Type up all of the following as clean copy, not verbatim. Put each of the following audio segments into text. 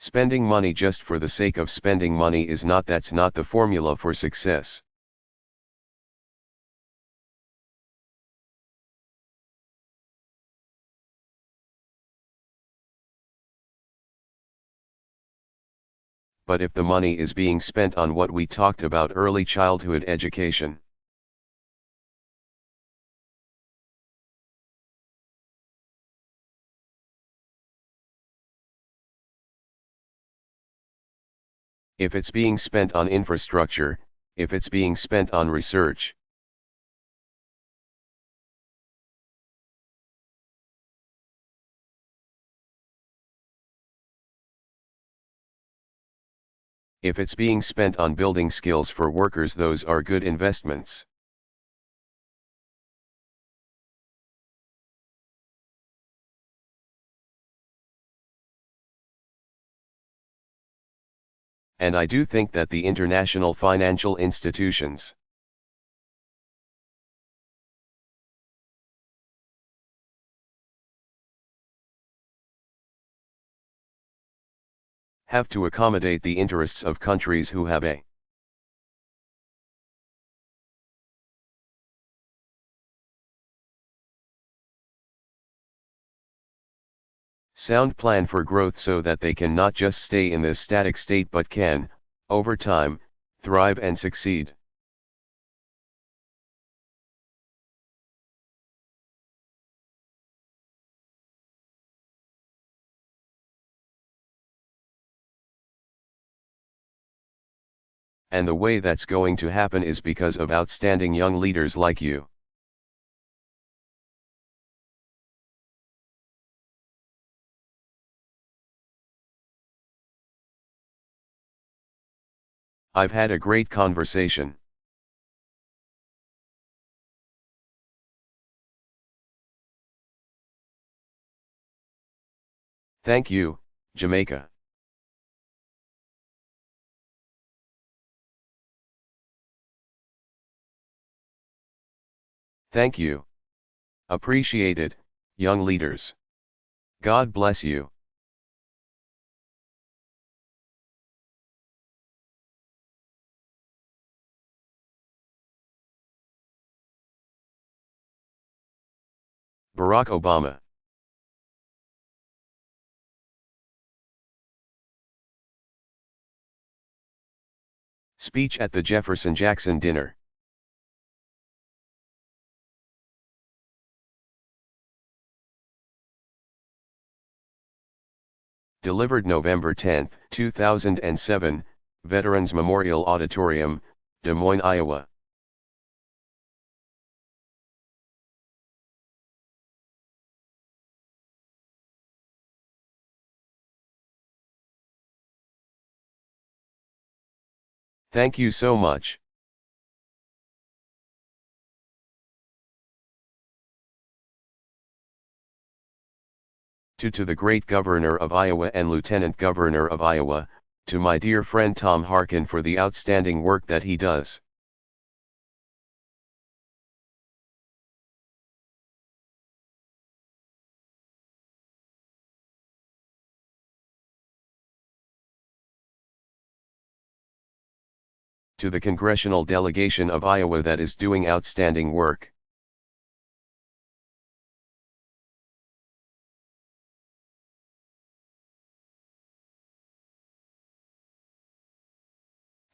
Spending money just for the sake of spending money that's not the formula for success. But if the money is being spent on what we talked about, early childhood education, if it's being spent on infrastructure, if it's being spent on research, if it's being spent on building skills for workers, those are good investments. And I do think that the international financial institutions have to accommodate the interests of countries who have a sound plan for growth, so that they can not just stay in this static state but can, over time, thrive and succeed. And the way that's going to happen is because of outstanding young leaders like you. I've had a great conversation. Thank you, Jamaica. Thank you. Appreciate it, young leaders. God bless you. Barack Obama. Speech at the Jefferson-Jackson dinner. Delivered November 10, 2007, Veterans Memorial Auditorium, Des Moines, Iowa. Thank you so much. To the great Governor of Iowa and Lieutenant Governor of Iowa, to my dear friend Tom Harkin for the outstanding work that he does. To the congressional delegation of Iowa that is doing outstanding work.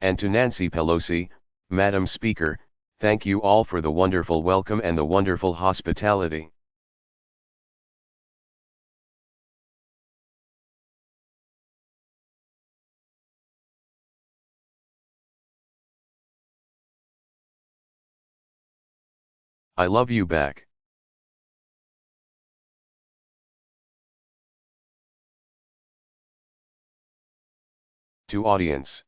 And to Nancy Pelosi, Madam Speaker, thank you all for the wonderful welcome and the wonderful hospitality. I love you back. To audience.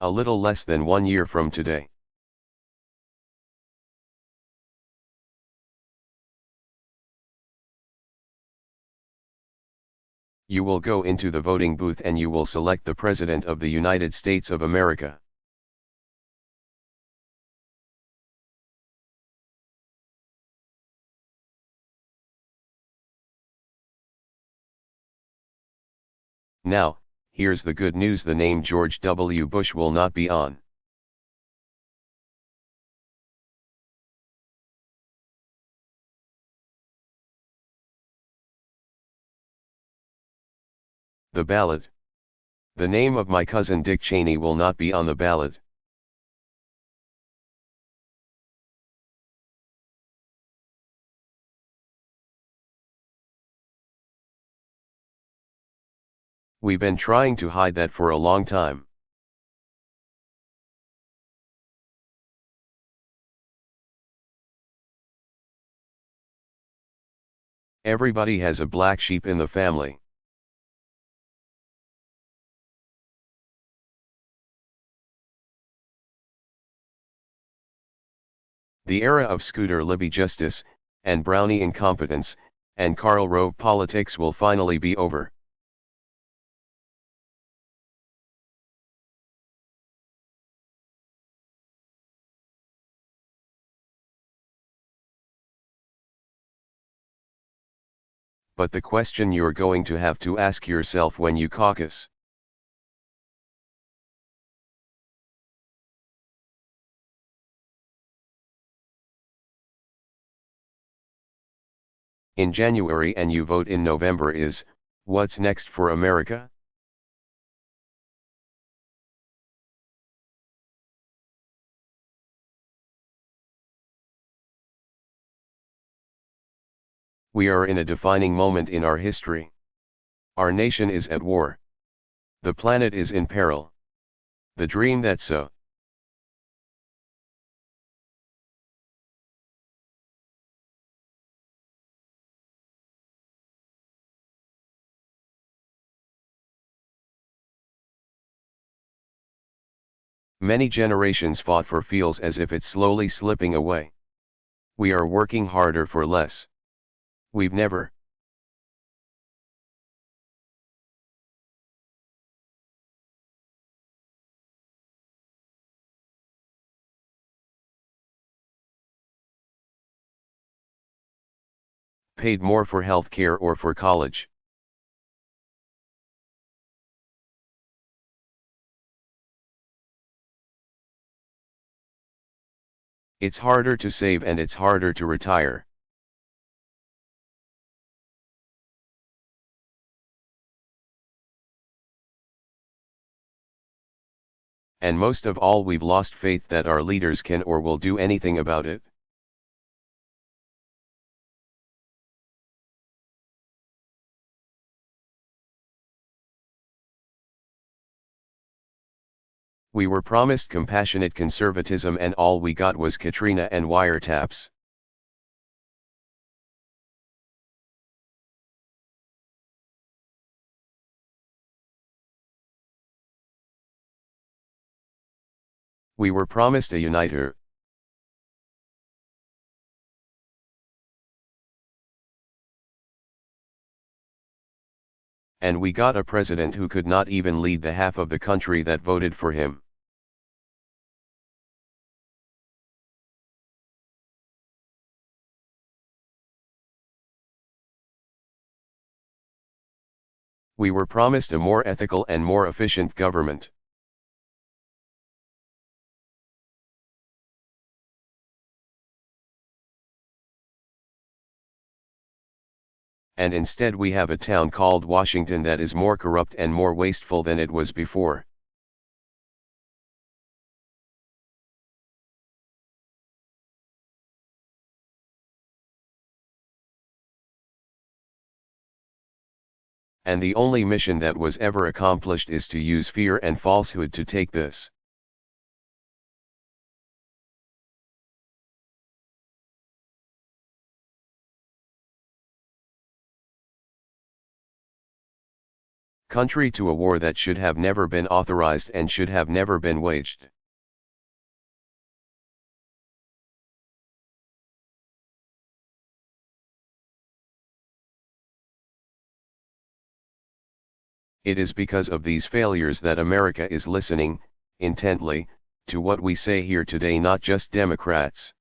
A little less than 1 year from today. You will go into the voting booth and you will select the President of the United States of America. Now, here's the good news: the name George W. Bush will not be on the ballot. The name of my cousin Dick Cheney will not be on the ballot. We've been trying to hide that for a long time. Everybody has a black sheep in the family. The era of Scooter Libby justice, and Brownie incompetence, and Karl Rove politics will finally be over. But the question you're going to have to ask yourself when you caucus: in January and you vote in November is, what's next for America? We are in a defining moment in our history. Our nation is at war. The planet is in peril. The dream that so many generations fought for feels as if it's slowly slipping away. We are working harder for less. We've never paid more for health care or for college. It's harder to save and it's harder to retire. And most of all, we've lost faith that our leaders can or will do anything about it. We were promised compassionate conservatism and all we got was Katrina and wiretaps. We were promised a uniter. And we got a president who could not even lead the half of the country that voted for him. We were promised a more ethical and more efficient government. And instead we have a town called Washington that is more corrupt and more wasteful than it was before. And the only mission that was ever accomplished is to use fear and falsehood to take this. Country to a war that should have never been authorized and should have never been waged. It is because of these failures that America is listening, intently, to what we say here today, not just Democrats.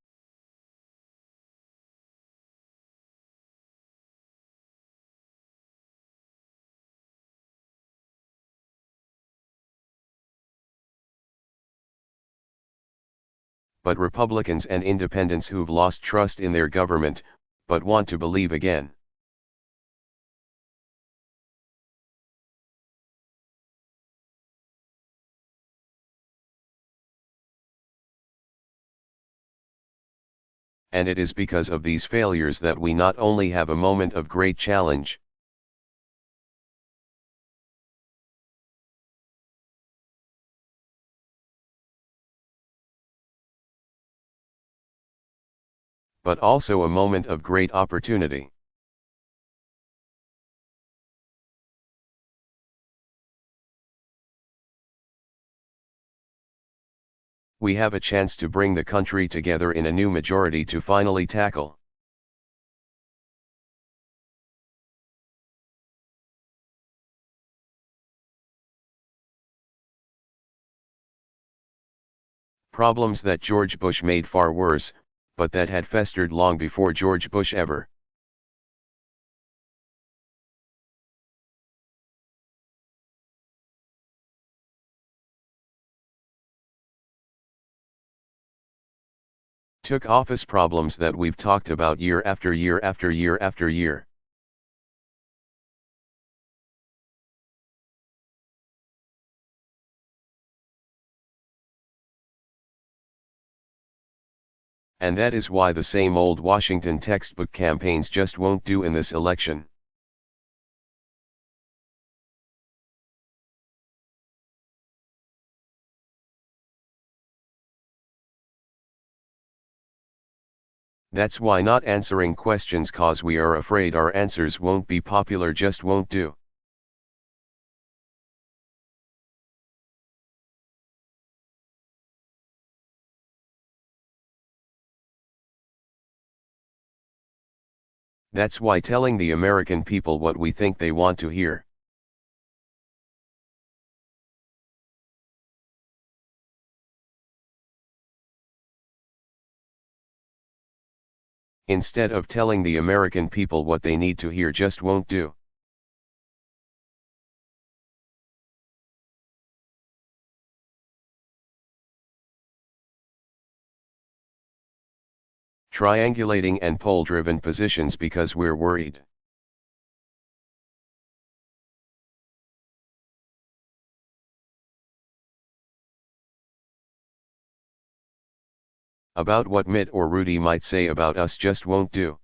but Republicans and independents who've lost trust in their government, but want to believe again. And it is because of these failures that we not only have a moment of great challenge, but also a moment of great opportunity. We have a chance to bring the country together in a new majority to finally tackle problems that George Bush made far worse, but that had festered long before George Bush ever took office, problems that we've talked about year after year after year after year. And that is why the same old Washington textbook campaigns just won't do in this election. That's why not answering questions cause we are afraid our answers won't be popular just won't do. That's why telling the American people what we think they want to hear. Instead of telling the American people what they need to hear just won't do. Triangulating and poll-driven positions because we're worried about what Mitt or Rudy might say about us just won't do.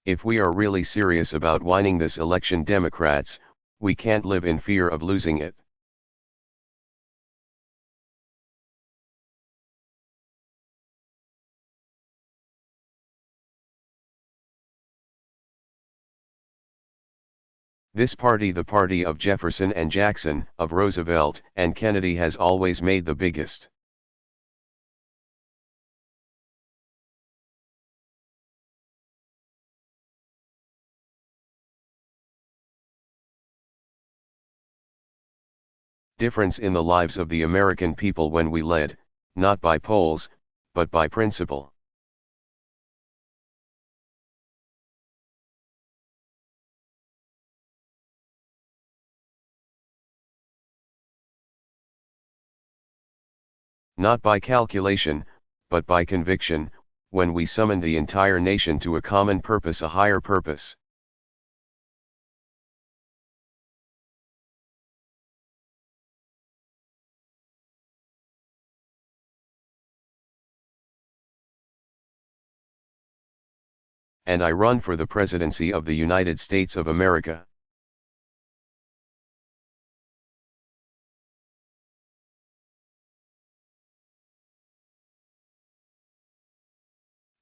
If we are really serious about winning this election, Democrats, we can't live in fear of losing it. This party, the party of Jefferson and Jackson, of Roosevelt and Kennedy, has always made the biggest difference in the lives of the American people when we led, not by polls, but by principle. Not by calculation, but by conviction, when we summoned the entire nation to a common purpose, a higher purpose. And I run for the presidency of the United States of America.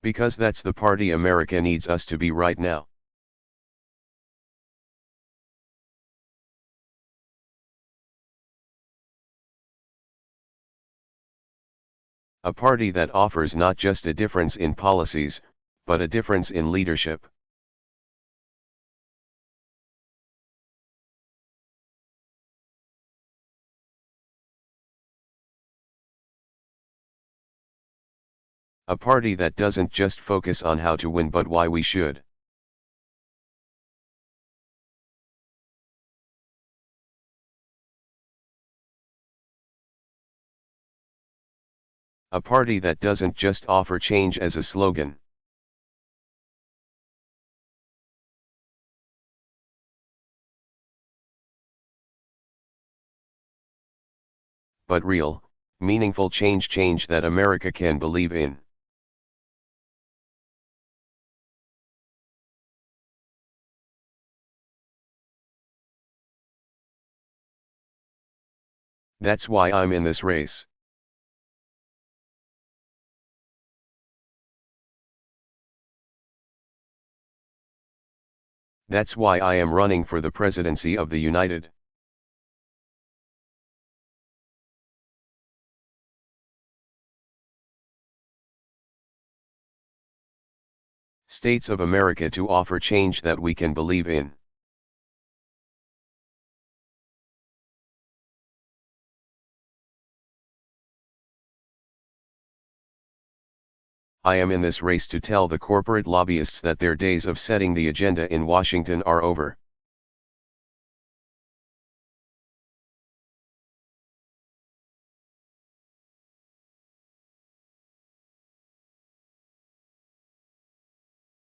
Because that's the party America needs us to be right now. A party that offers not just a difference in policies, but a difference in leadership. A party that doesn't just focus on how to win but why we should. A party that doesn't just offer change as a slogan. But real, meaningful change that America can believe in. That's why I'm in this race. That's why I am running for the presidency of the United States of America to offer change that we can believe in. I am in this race to tell the corporate lobbyists that their days of setting the agenda in Washington are over.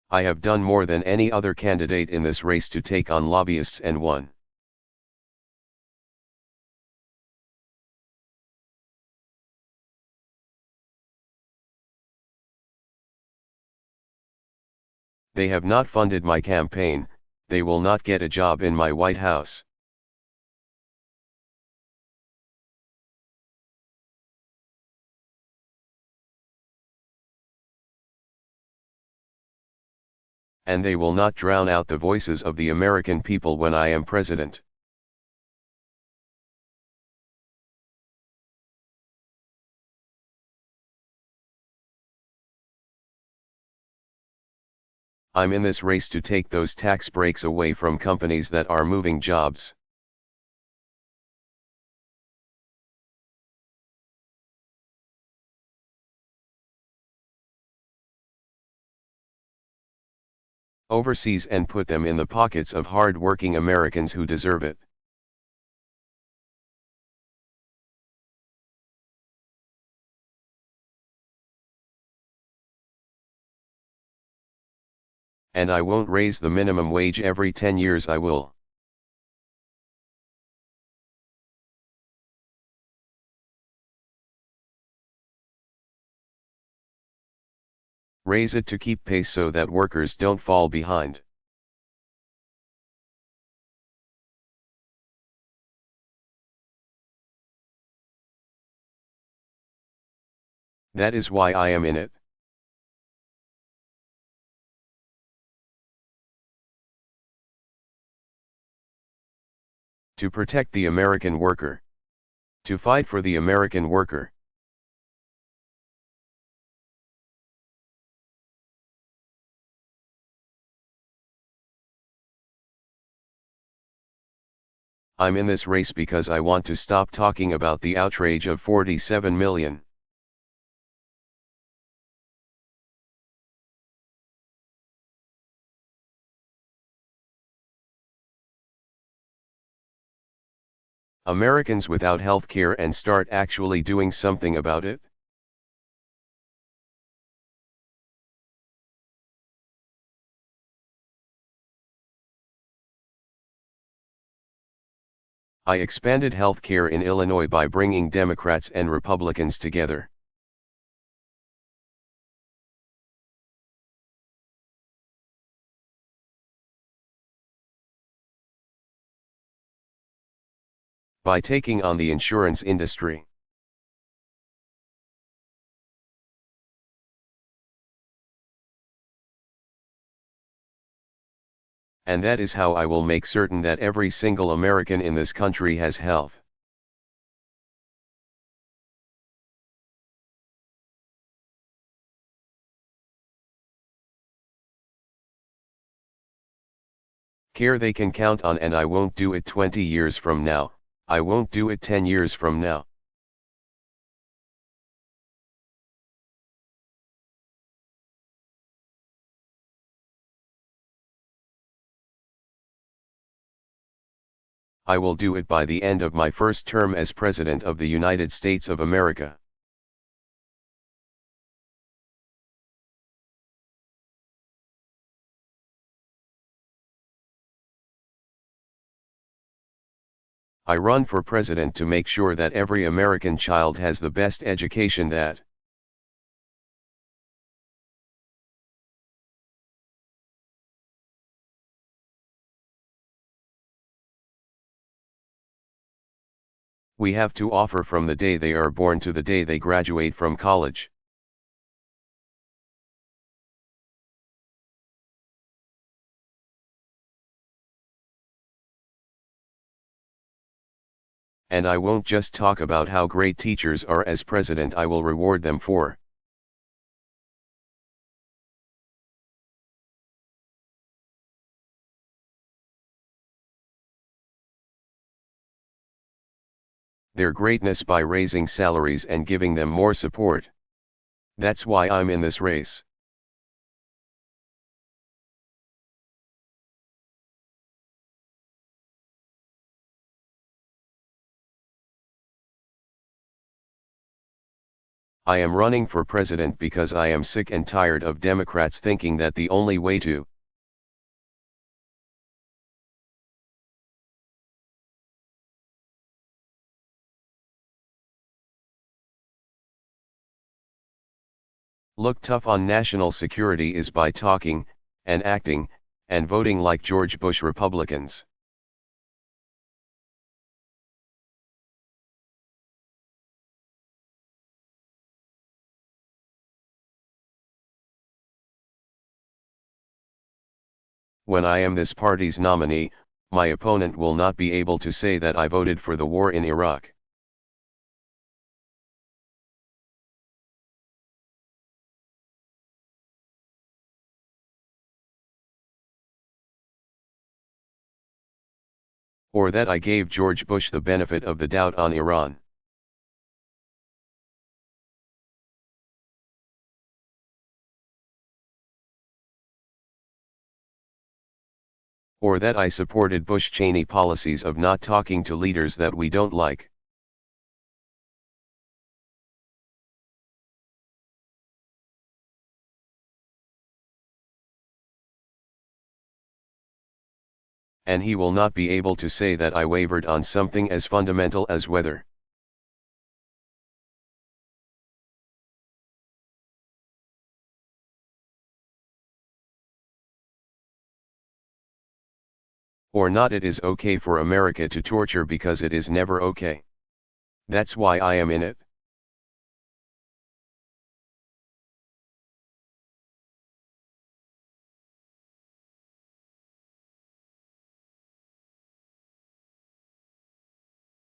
I have done more than any other candidate in this race to take on lobbyists and won. They have not funded my campaign, they will not get a job in my White House. And they will not drown out the voices of the American people when I am president. I'm in this race to take those tax breaks away from companies that are moving jobs. Overseas and put them in the pockets of hard-working Americans who deserve it. And I won't raise the minimum wage every 10 years. I will. Raise it to keep pace so that workers don't fall behind. That is why I am in it. To protect the American worker. To fight for the American worker. I'm in this race because I want to stop talking about the outrage of 47 million. Americans without health care and start actually doing something about it. I expanded health care in Illinois by bringing Democrats and Republicans together. By taking on the insurance industry. And that is how I will make certain that every single American in this country has health. Care they can count on, and I won't do it 20 years from now, I won't do it 10 years from now. I will do it by the end of my first term as President of the United States of America. I run for president to make sure that every American child has the best education that we have to offer from the day they are born to the day they graduate from college. And I won't just talk about how great teachers are as president, I will reward them for their greatness by raising salaries and giving them more support. That's why I'm in this race. I am running for president because I am sick and tired of Democrats thinking that the only way to look tough on national security is by talking, and acting, and voting like George Bush Republicans. When I am this party's nominee, my opponent will not be able to say that I voted for the war in Iraq. Or that I gave George Bush the benefit of the doubt on Iran. Or that I supported Bush-Cheney policies of not talking to leaders that we don't like. And he will not be able to say that I wavered on something as fundamental as whether or not it is okay for America to torture, because it is never okay. That's why I am in it.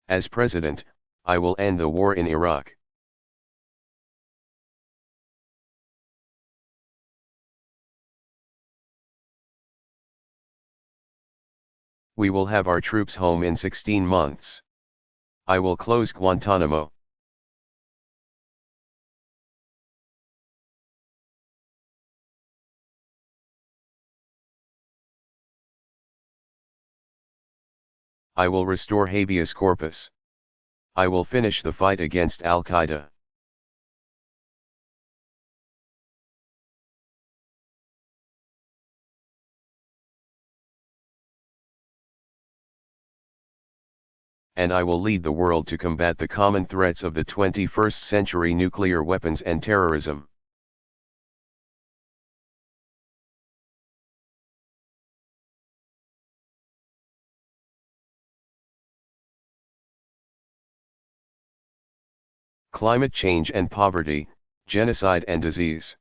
As president, I will end the war in Iraq. We will have our troops home in 16 months. I will close Guantanamo. I will restore habeas corpus. I will finish the fight against Al-Qaeda. And I will lead the world to combat the common threats of the 21st century: nuclear weapons and terrorism. Climate change and poverty, genocide and disease.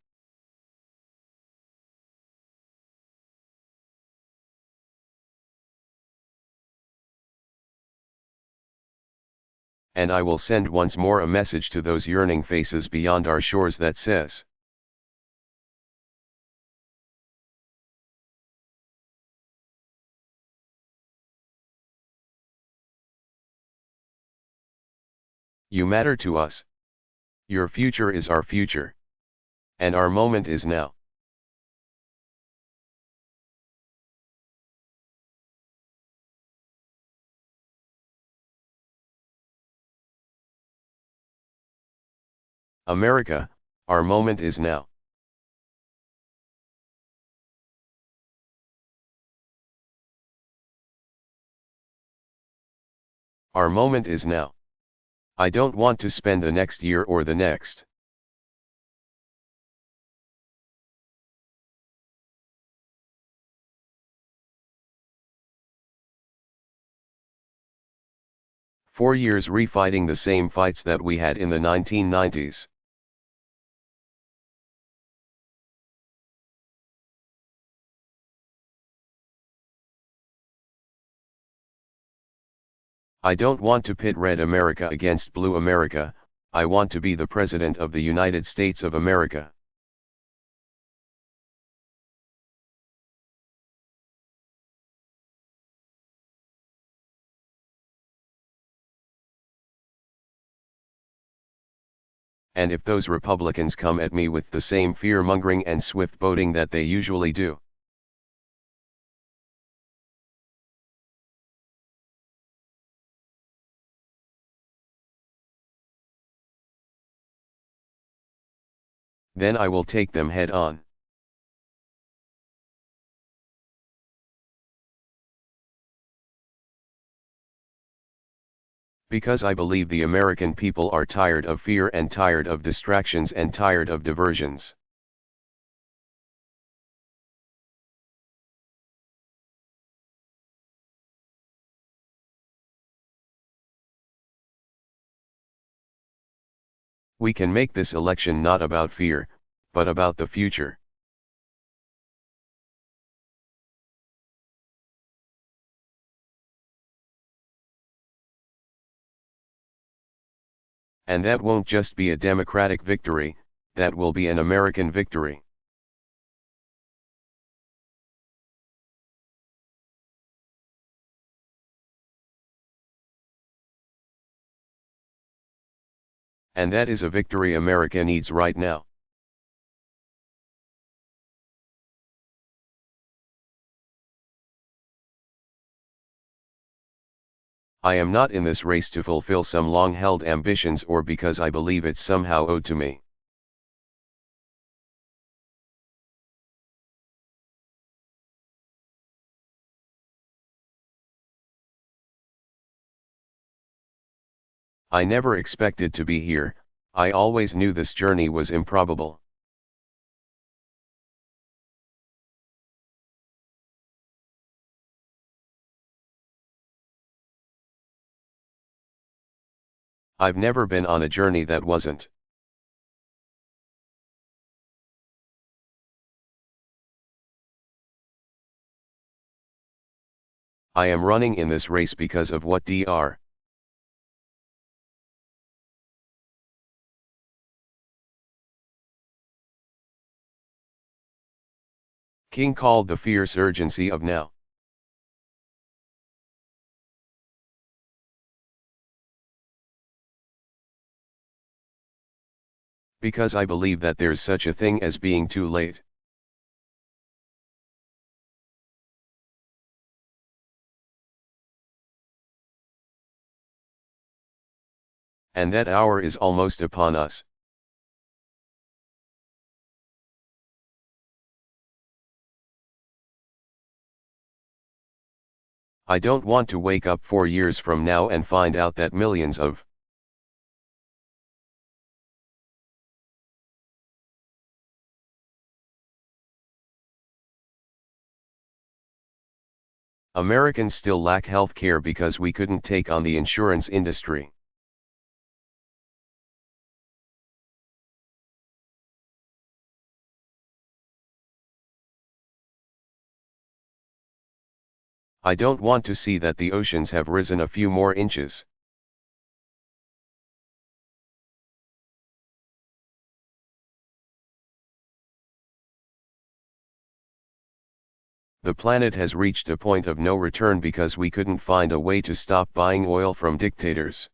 And I will send once more a message to those yearning faces beyond our shores that says, you matter to us. Your future is our future. And our moment is now. America, our moment is now. Our moment is now. I don't want to spend the next year or the next. "4 years refighting the same fights that we had in the 1990s. I don't want to pit red America against blue America, I want to be the President of the United States of America. And if those Republicans come at me with the same fear-mongering and swift boating that they usually do, then I will take them head on. Because I believe the American people are tired of fear and tired of distractions and tired of diversions. We can make this election not about fear, but about the future. And that won't just be a Democratic victory, that will be an American victory. And that is a victory America needs right now. I am not in this race to fulfill some long-held ambitions or because I believe it's somehow owed to me. I never expected to be here, I always knew this journey was improbable. I've never been on a journey that wasn't. I am running in this race because of what Dr. King called the fierce urgency of now. Because I believe that there's such a thing as being too late. And that hour is almost upon us. I don't want to wake up 4 years from now and find out that millions of Americans still lack health care because we couldn't take on the insurance industry. I don't want to see that the oceans have risen a few more inches. The planet has reached a point of no return because we couldn't find a way to stop buying oil from dictators.